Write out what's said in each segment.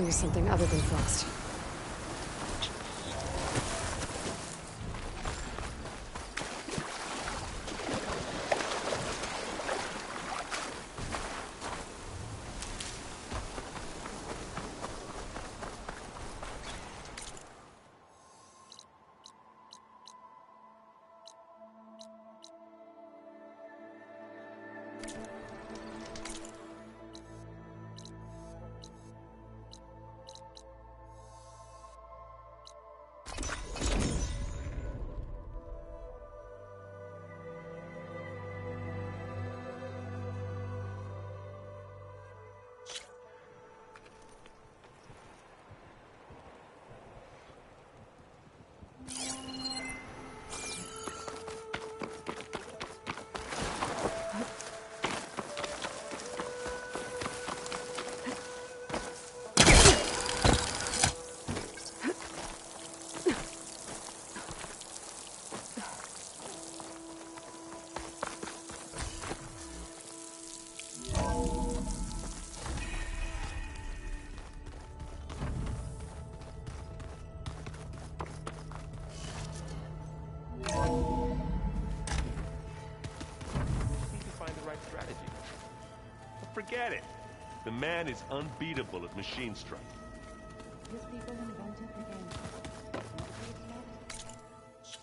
use something other than frost. Forget it. The man is unbeatable at machine strike. His people invented the game. Not waste it.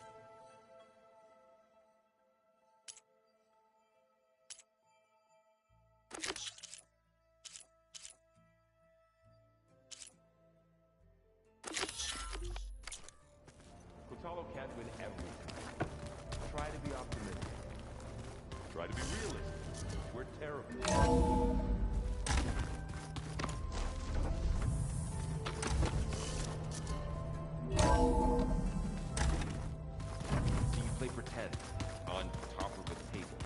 Kotallo can't win every time. Try to be optimistic. Try to be realistic. We're terrible. So you play pretend on top of a table.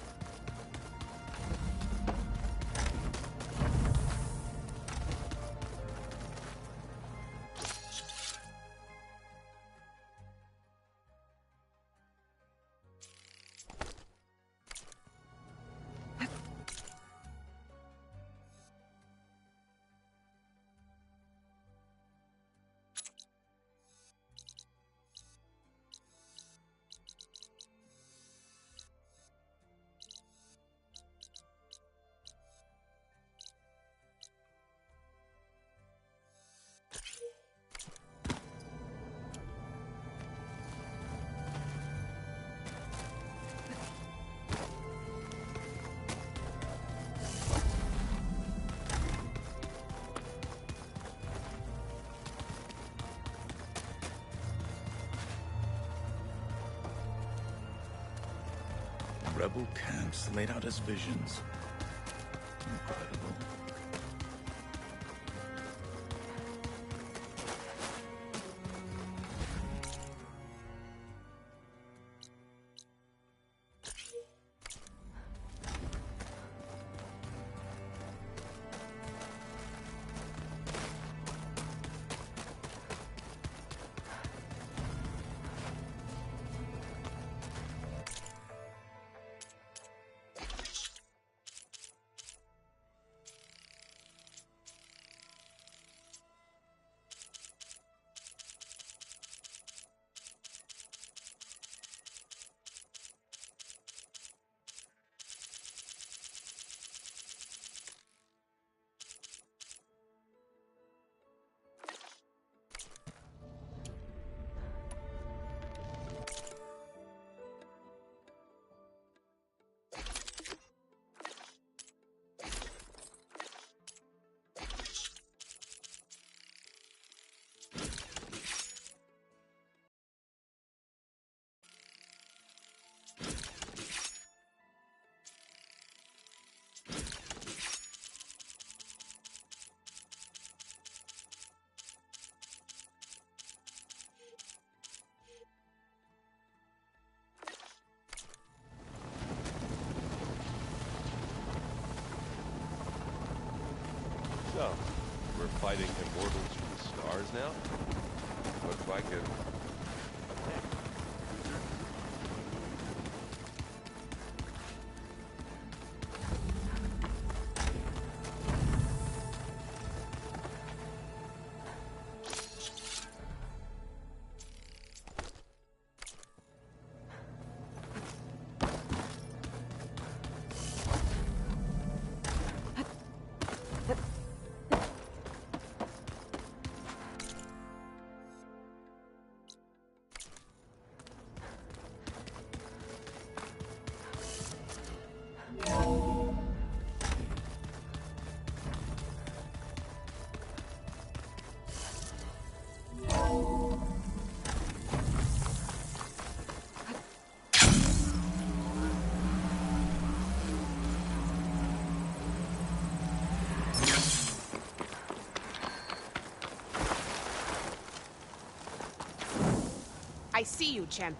Rebel camps laid out as visions. Incredible. So, we're fighting immortals from the stars now? Looks like it. Okay. I see you, champ.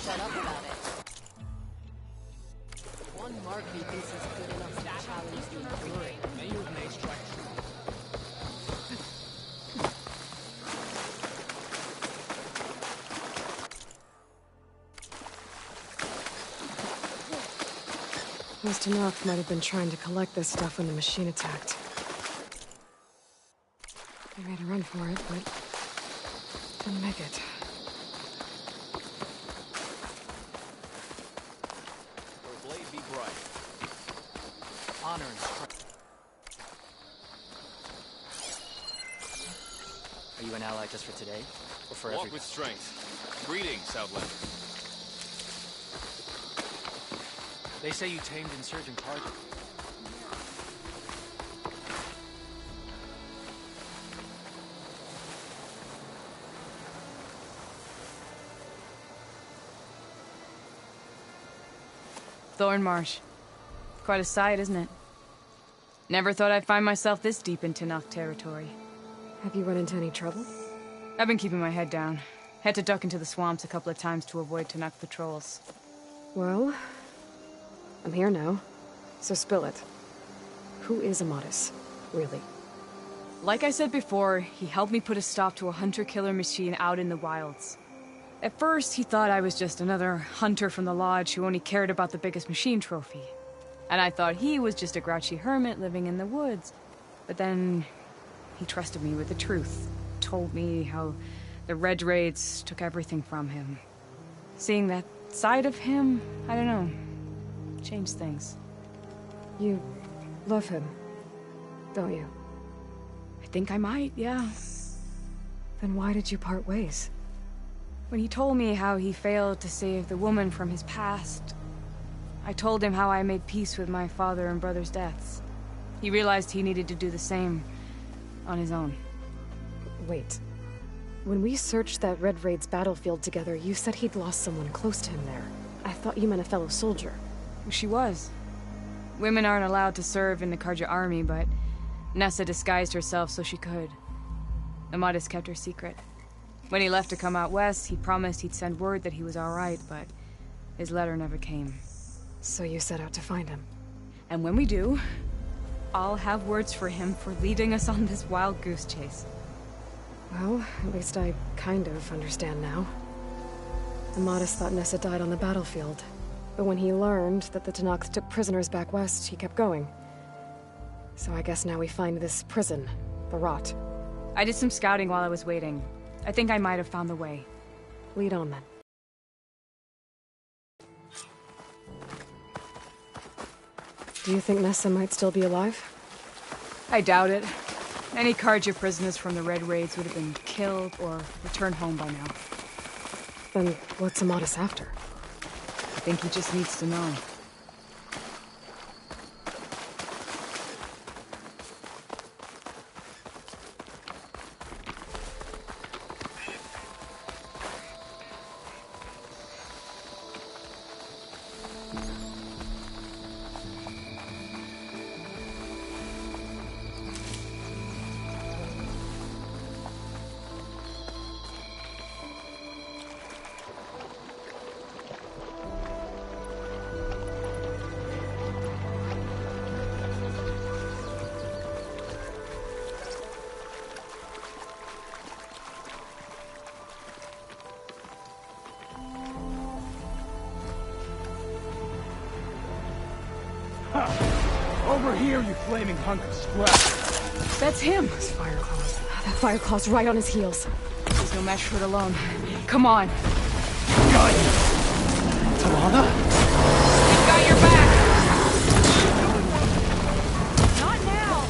Shut up about it. One Markby thinks he's good enough to challenge the Imperium. Most enough might have been trying to collect this stuff when the machine attacked. They made a run for it, but didn't make it. Honor and strength. Are you an ally just for today, or for Walk every with strength. Greetings, Outlander. They say you tamed insurgent Carja. Thornmarsh. Quite a sight, isn't it? Never thought I'd find myself this deep in Tenakth territory. Have you run into any trouble? I've been keeping my head down. Had to duck into the swamps a couple of times to avoid Tenakth patrols. Well, I'm here now, so spill it. Who is Amadis, really? Like I said before, he helped me put a stop to a hunter-killer machine out in the wilds. At first, he thought I was just another hunter from the Lodge who only cared about the biggest machine trophy. And I thought he was just a grouchy hermit living in the woods. But then, he trusted me with the truth. Told me how the Red Raids took everything from him. Seeing that side of him, I don't know, changed things. You love him, don't you? I think I might, yeah. Then why did you part ways? When he told me how he failed to save the woman from his past, I told him how I made peace with my father and brother's deaths. He realized he needed to do the same on his own. Wait. When we searched that Red Raid's battlefield together, you said he'd lost someone close to him there. I thought you meant a fellow soldier. She was. Women aren't allowed to serve in the Carja army, but Nessa disguised herself so she could. Amadis kept her secret. When he left to come out west, he promised he'd send word that he was all right, but his letter never came. So you set out to find him? And when we do, I'll have words for him for leading us on this wild goose chase. Well, at least I kind of understand now. Amadis thought Nessa died on the battlefield, but when he learned that the Tenakth took prisoners back west, he kept going. So I guess now we find this prison, the Rot. I did some scouting while I was waiting. I think I might have found the way. Lead on, then. Do you think Nessa might still be alive? I doubt it. Any Carja prisoners from the Red Raids would have been killed or returned home by now. Then what's Amadis after? I think he just needs to know. Over here, you flaming hunk of scrap. That's him! Those Fireclaws. That Fireclaw's right on his heels. He's no match for it alone. Come on. Got you. Talana? We've got your back! Not now!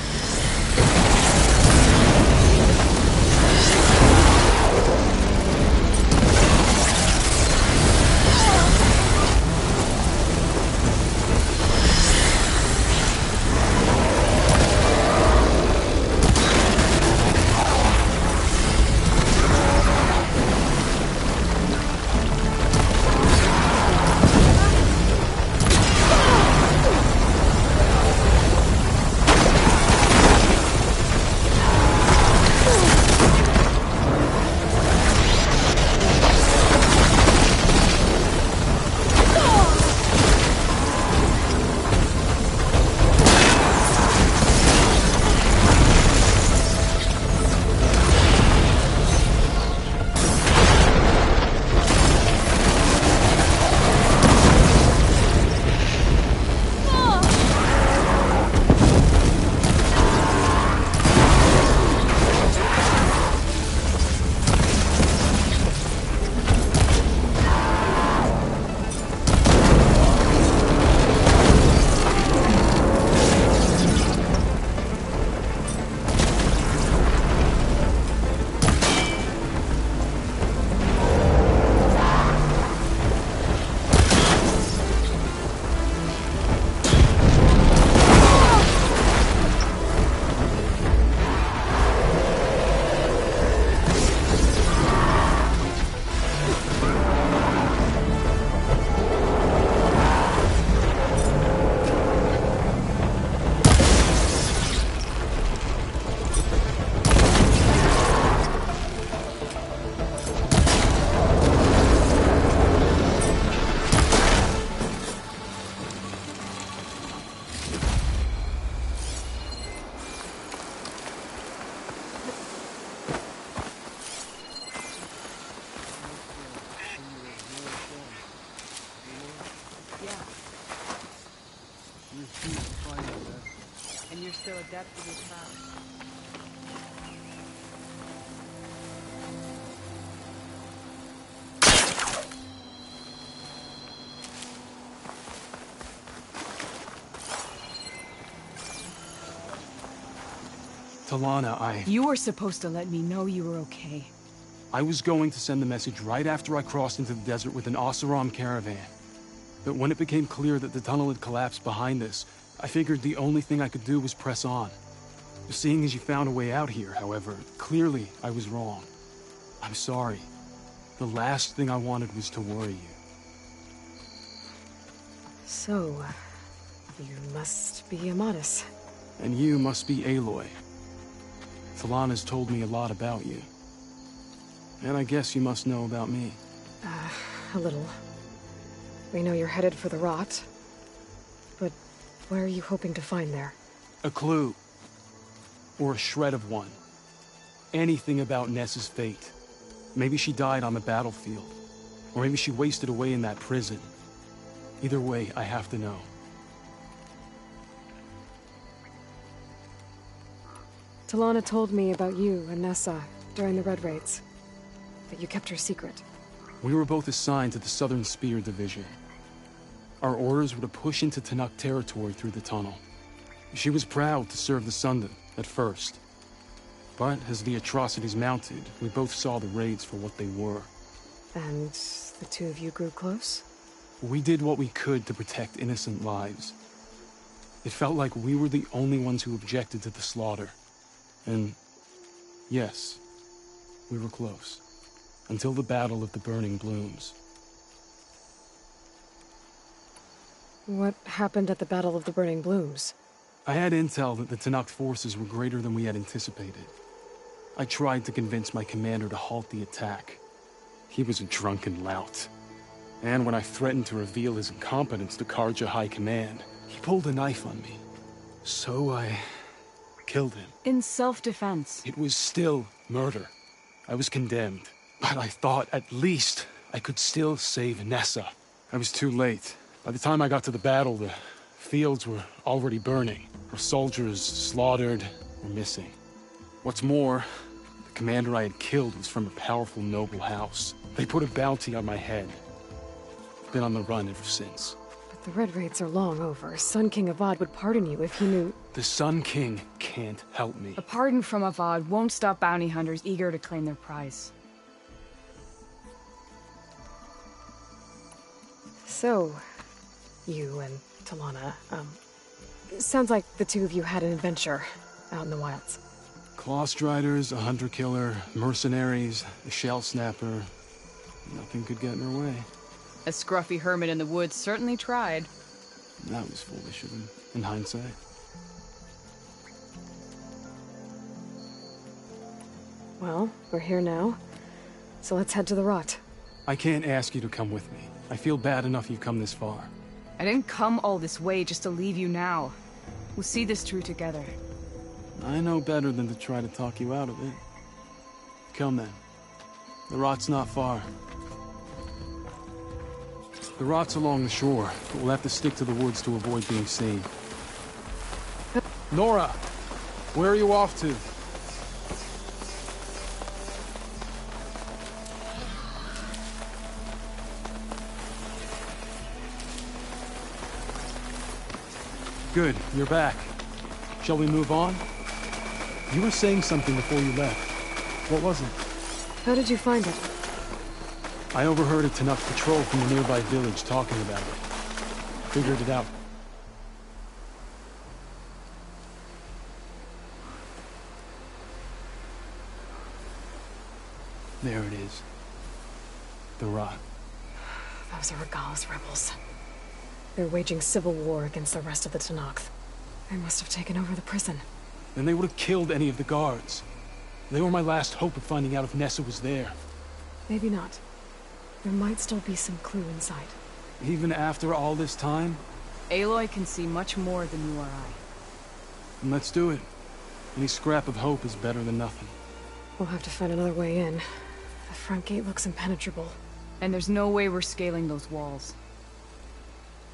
up to be found. Talana, You were supposed to let me know you were okay. I was going to send the message right after I crossed into the desert with an Oseram caravan. But when it became clear that the tunnel had collapsed behind us, I figured the only thing I could do was press on. Seeing as you found a way out here, however, clearly I was wrong. I'm sorry. The last thing I wanted was to worry you. So, you must be Amadis. And you must be Aloy. Talana's told me a lot about you. And I guess you must know about me. A little. We know you're headed for the rot. But what are you hoping to find there? A clue. Or a shred of one. Anything about Ness's fate. Maybe she died on the battlefield. Or maybe she wasted away in that prison. Either way, I have to know. Talana told me about you and Nessa during the Red Raids. That you kept her secret. We were both assigned to the Southern Spear Division. Our orders were to push into Tenakth territory through the tunnel. She was proud to serve the Sundom at first. But as the atrocities mounted, we both saw the raids for what they were. And the two of you grew close? We did what we could to protect innocent lives. It felt like we were the only ones who objected to the slaughter. And yes, we were close. Until the Battle of the Burning Blooms. What happened at the Battle of the Burning Blooms? I had intel that the Tenakth forces were greater than we had anticipated. I tried to convince my commander to halt the attack. He was a drunken lout. And when I threatened to reveal his incompetence to Karja High Command, he pulled a knife on me. So I killed him. In self-defense. It was still murder. I was condemned. But I thought at least I could still save Nessa. I was too late. By the time I got to the battle, the fields were already burning. Our soldiers slaughtered or missing. What's more, the commander I had killed was from a powerful noble house. They put a bounty on my head. I've been on the run ever since. But the Red Raids are long over. Sun King Avad would pardon you if he knew... The Sun King can't help me. A pardon from Avad won't stop bounty hunters eager to claim their prize. So, you and Talana, sounds like the two of you had an adventure out in the wilds. Clawstriders, a hunter-killer, mercenaries, a shell snapper. Nothing could get in her way. A scruffy hermit in the woods certainly tried. That was foolish of him, in hindsight. Well, we're here now, so let's head to the rot. I can't ask you to come with me. I feel bad enough you've come this far. I didn't come all this way just to leave you now. We'll see this through together. I know better than to try to talk you out of it. Come then. The rot's not far. The rot's along the shore, but we'll have to stick to the woods to avoid being seen. Nora! Where are you off to? Good, you're back. Shall we move on? You were saying something before you left. What was it? How did you find it? I overheard a Tenakth patrol from the nearby village talking about it. Figured it out. There it is. The rot. Those are Regalla's rebels. They're waging civil war against the rest of the Tenakth. They must have taken over the prison. Then they would have killed any of the guards. They were my last hope of finding out if Nessa was there. Maybe not. There might still be some clue inside. Even after all this time? Aloy can see much more than you or I. Then let's do it. Any scrap of hope is better than nothing. We'll have to find another way in. The front gate looks impenetrable. And there's no way we're scaling those walls.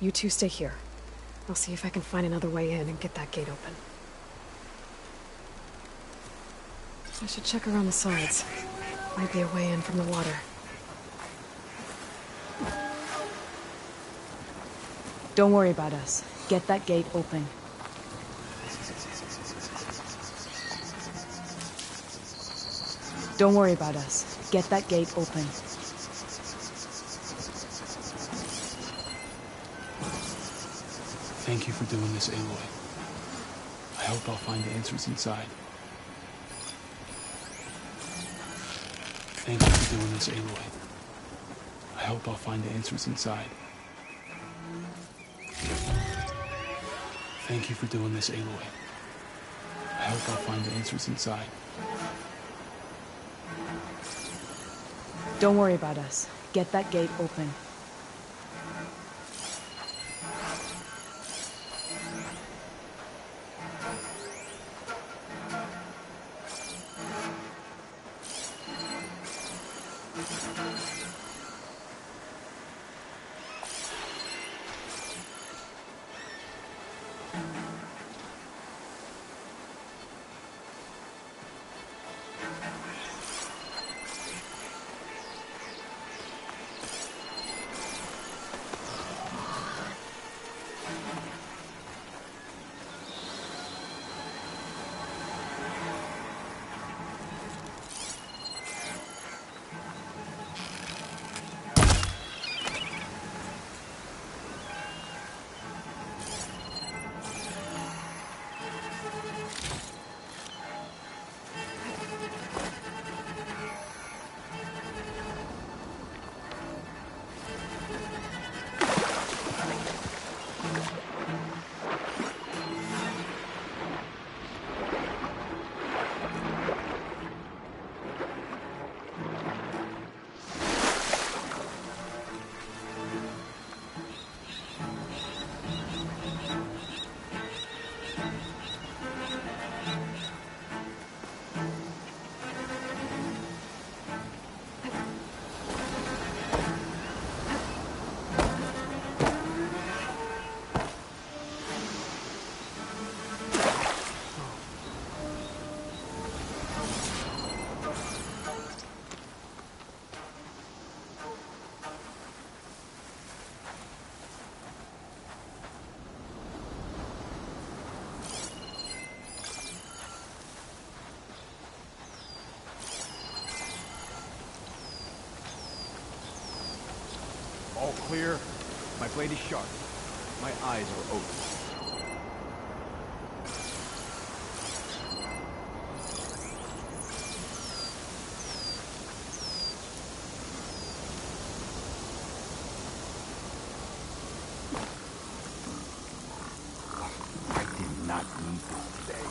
You two stay here. I'll see if I can find another way in and get that gate open. I should check around the sides. Might be a way in from the water. Don't worry about us. Get that gate open. Don't worry about us. Get that gate open. Thank you for doing this, Aloy. I hope I'll find answers inside. Thank you for doing this, Aloy. I hope I'll find answers inside. Thank you for doing this, Aloy. I hope I'll find answers inside. Don't worry about us. Get that gate open. All clear. My blade is sharp. My eyes are open. I did not need this today.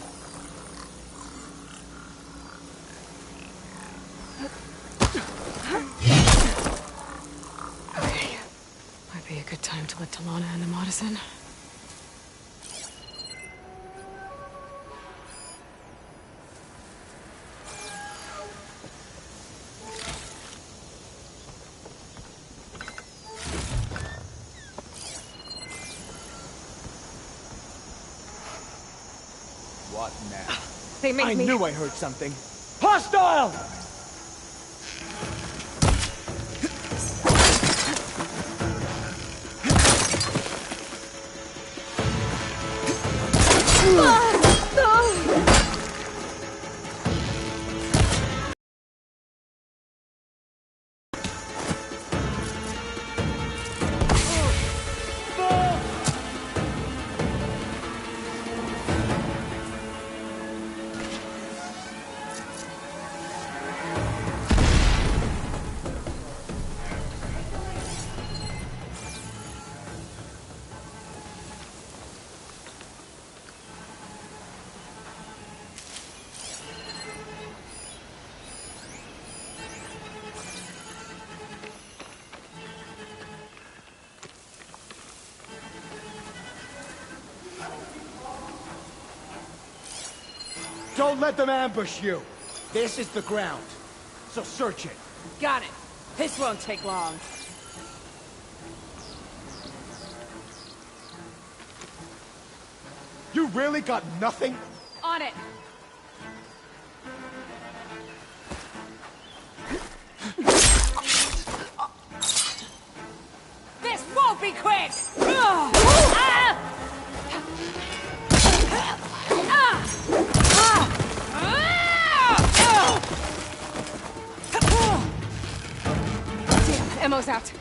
Okay. Might be a good time to let Talana and the Modis in. What now? They made I me... knew I heard something. Hostile! Don't let them ambush you. This is the ground. So search it. Got it. This won't take long. You really got nothing? On it. ammo's out.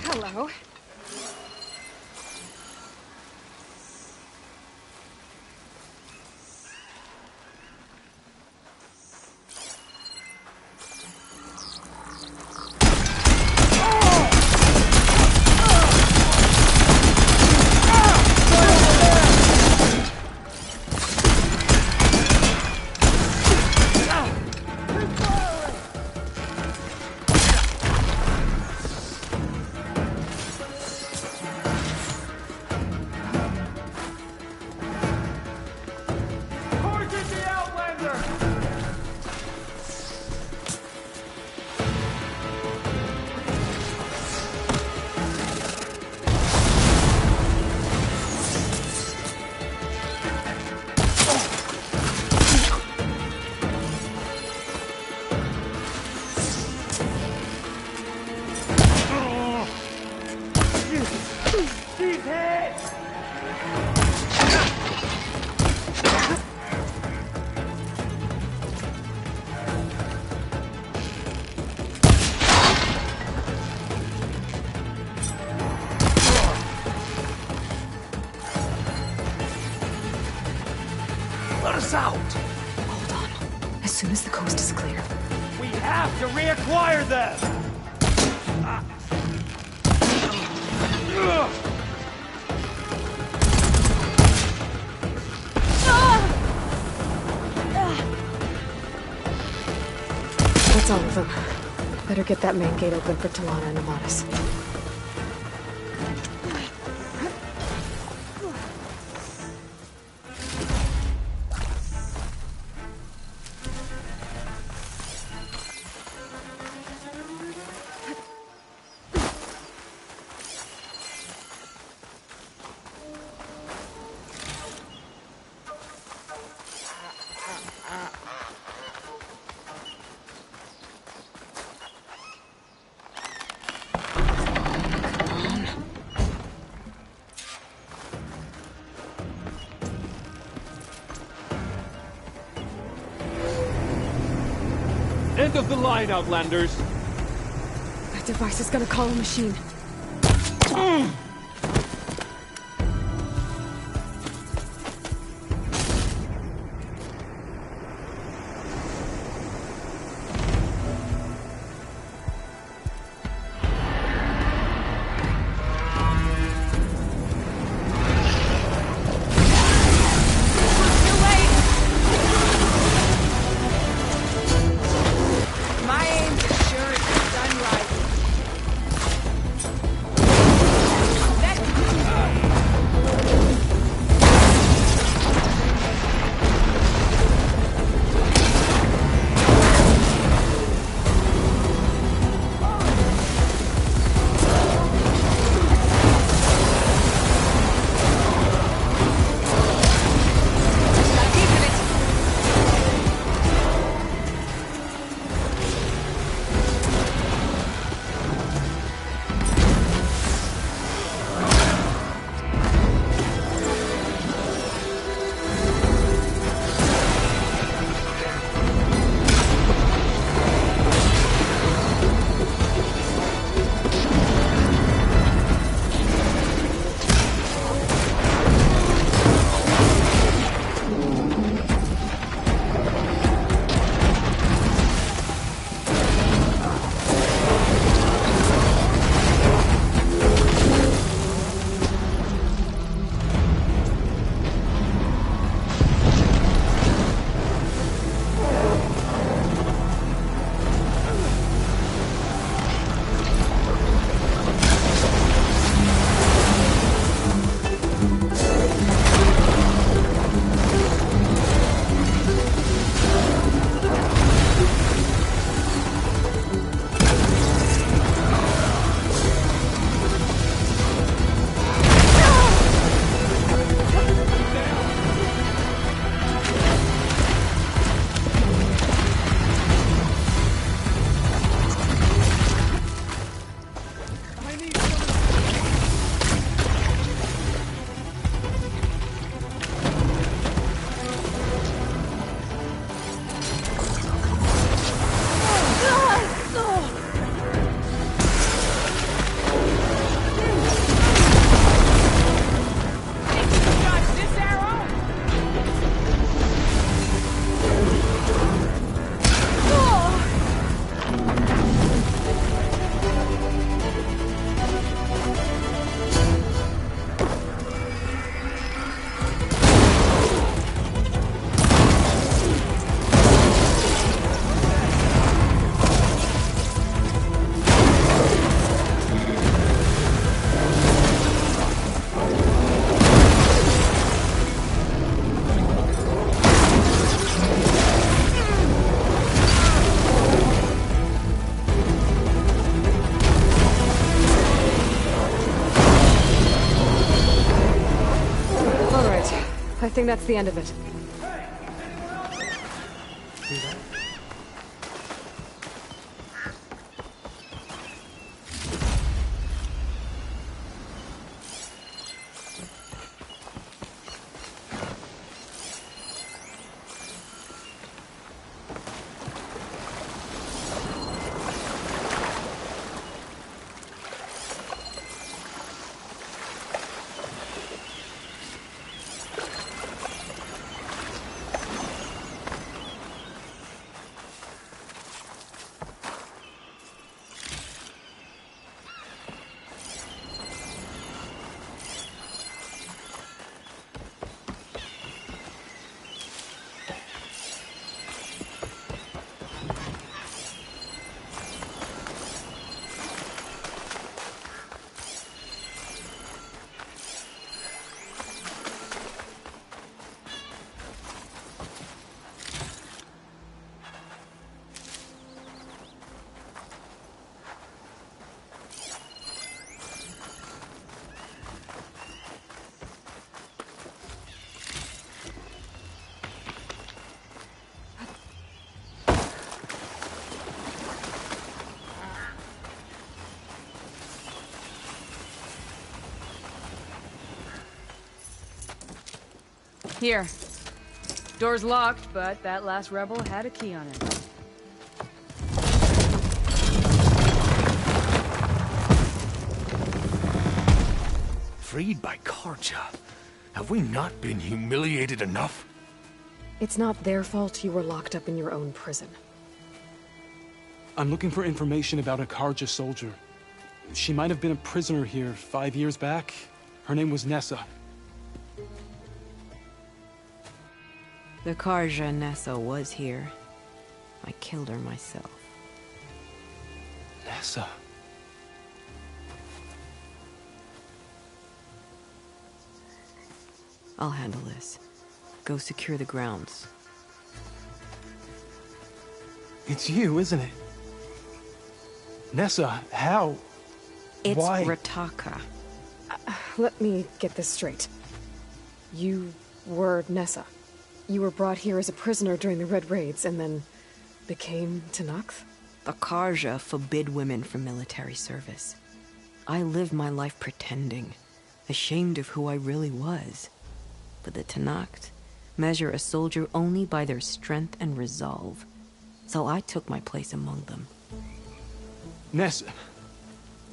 Hello. Target the Outlander! He's hit! Let us out! Hold on. As soon as the coast is clear. We have to reacquire them! That's all of them. Better get that main gate open for Talana and Amatis. End of the line, Outlanders! That device is gonna call a machine. My aim's as sure as the sun rises. I think that's the end of it. Here. Door's locked, but that last rebel had a key on it. Freed by Carja? Have we not been humiliated enough? It's not their fault you were locked up in your own prison. I'm looking for information about a Carja soldier. She might have been a prisoner here 5 years back. Her name was Nessa. The Carja Nessa was here. I killed her myself. Nessa? I'll handle this. Go secure the grounds. It's you, isn't it? Nessa, how? It's Why? Rataka. Let me get this straight. You were Nessa. You were brought here as a prisoner during the Red Raids, and then became Tenakth? The Carja forbid women from military service. I lived my life pretending, ashamed of who I really was. But the Tenakth measure a soldier only by their strength and resolve. So I took my place among them. Nessa...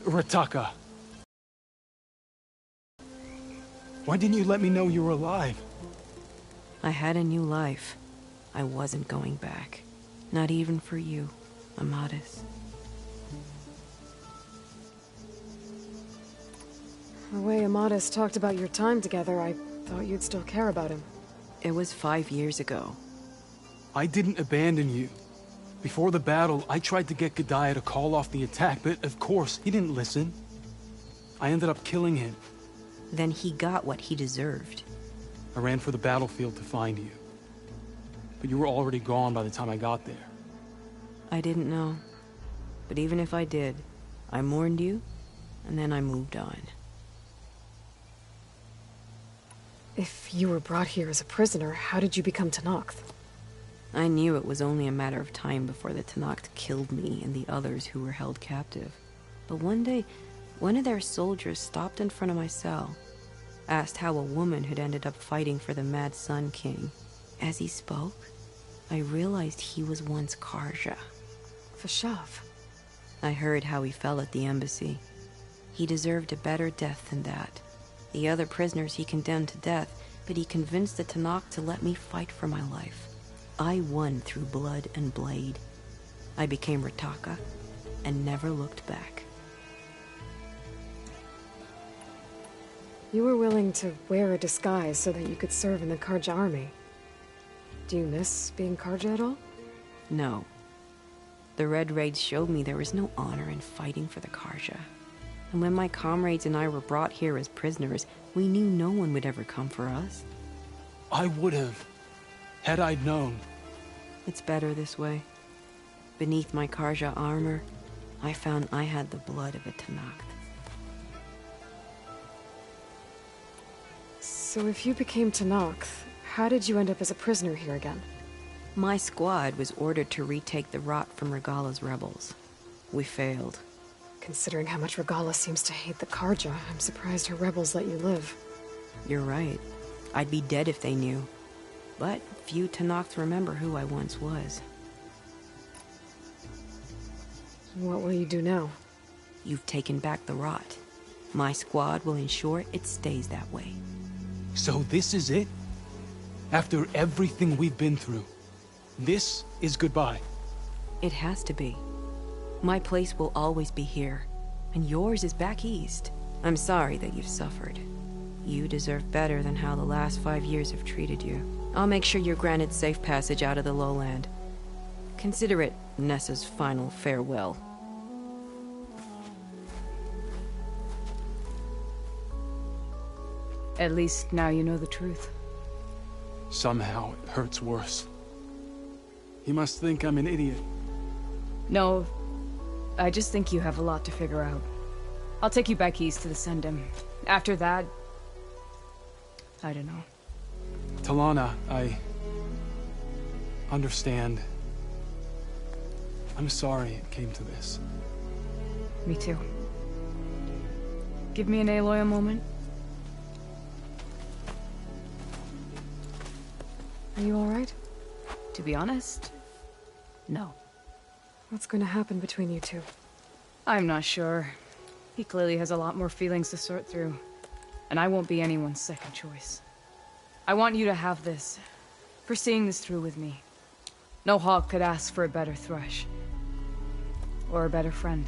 Rataka. Why didn't you let me know you were alive? I had a new life. I wasn't going back. Not even for you, Amadis. The way Amadis talked about your time together, I thought you'd still care about him. It was 5 years ago. I didn't abandon you. Before the battle, I tried to get G'daiah to call off the attack, but of course, he didn't listen. I ended up killing him. Then he got what he deserved. I ran for the battlefield to find you. But you were already gone by the time I got there. I didn't know. But even if I did, I mourned you, and then I moved on. If you were brought here as a prisoner, how did you become Tenakth? I knew it was only a matter of time before the Tenakth killed me and the others who were held captive. But one day, One of their soldiers stopped in front of my cell, asked how a woman had ended up fighting for the Mad Sun King. As he spoke, I realized he was once Karja. Vashav. I heard how he fell at the embassy. He deserved a better death than that. The other prisoners he condemned to death, but he convinced the Tanakh to let me fight for my life. I won through blood and blade. I became Rataka and never looked back. You were willing to wear a disguise so that you could serve in the Karja army. Do you miss being Karja at all? No. The Red Raids showed me there was no honor in fighting for the Karja. And when my comrades and I were brought here as prisoners, we knew no one would ever come for us. I would have, had I known. It's better this way. Beneath my Karja armor, I found I had the blood of a Tanakh. So if you became Tanakh, how did you end up as a prisoner here again? My squad was ordered to retake the Rot from Regala's rebels. We failed. Considering how much Regala seems to hate the Karja, I'm surprised her rebels let you live. You're right. I'd be dead if they knew. But few Tanakhs remember who I once was. What will you do now? You've taken back the Rot. My squad will ensure it stays that way. So this is it? After everything we've been through, this is goodbye? It has to be. My place will always be here, and yours is back east. I'm sorry that you've suffered. You deserve better than how the last 5 years have treated you. I'll make sure you're granted safe passage out of the lowland. Consider it Nessa's final farewell. At least now you know the truth. Somehow it hurts worse. He must think I'm an idiot. No, I just think you have a lot to figure out. I'll take you back east to the Sendem. After that, I don't know. Talana, I understand. I'm sorry it came to this. Me too. Give me an Aloy a moment. Are you alright? To be honest, no. What's going to happen between you two? I'm not sure. He clearly has a lot more feelings to sort through. And I won't be anyone's second choice. I want you to have this, for seeing this through with me. No hawk could ask for a better thrush. Or a better friend.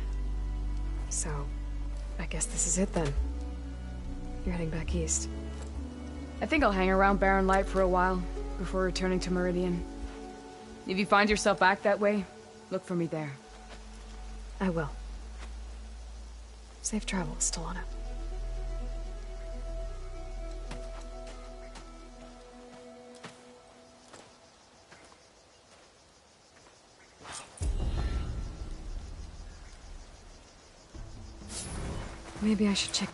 So, I guess this is it then. You're heading back east. I think I'll hang around Barren Light for a while, before returning to Meridian. If you find yourself back that way, look for me there. I will. Safe travels, Talana. Maybe I should check.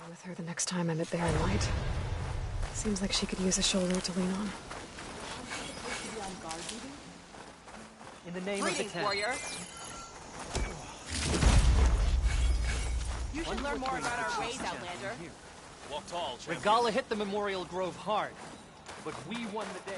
With her the next time I'm at Barren Light. Seems like she could use a shoulder to lean on. In the name of the Ten. Warrior. You should learn more about our ways, Outlander. Walk tall, champion. Regala hit the Memorial Grove hard, but we won the day.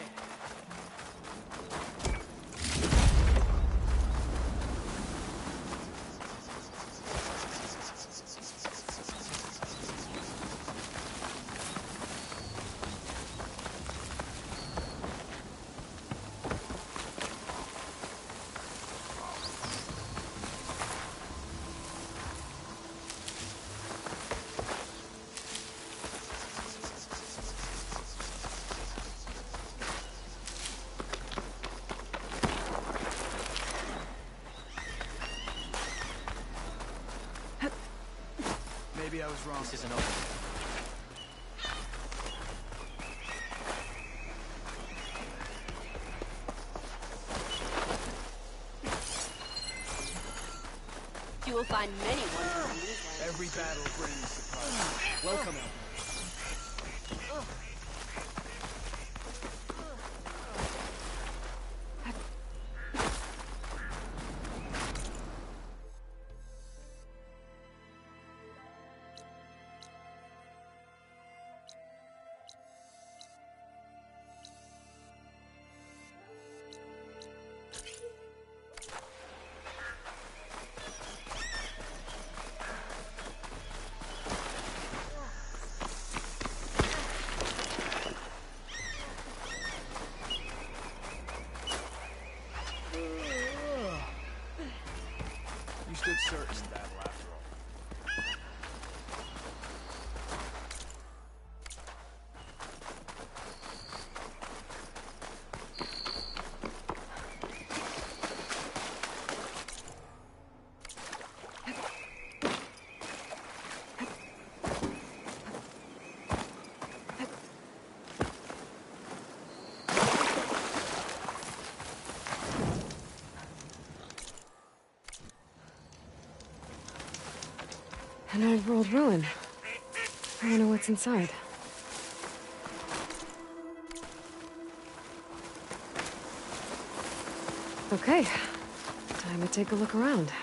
Maybe I was wrong. This isn't over. will find many wonders in these lands. Every battle brings surprise. Welcome, Outlander. You stood certain in battle after all. An old world ruin. I wonder what's inside. Okay, time to take a look around.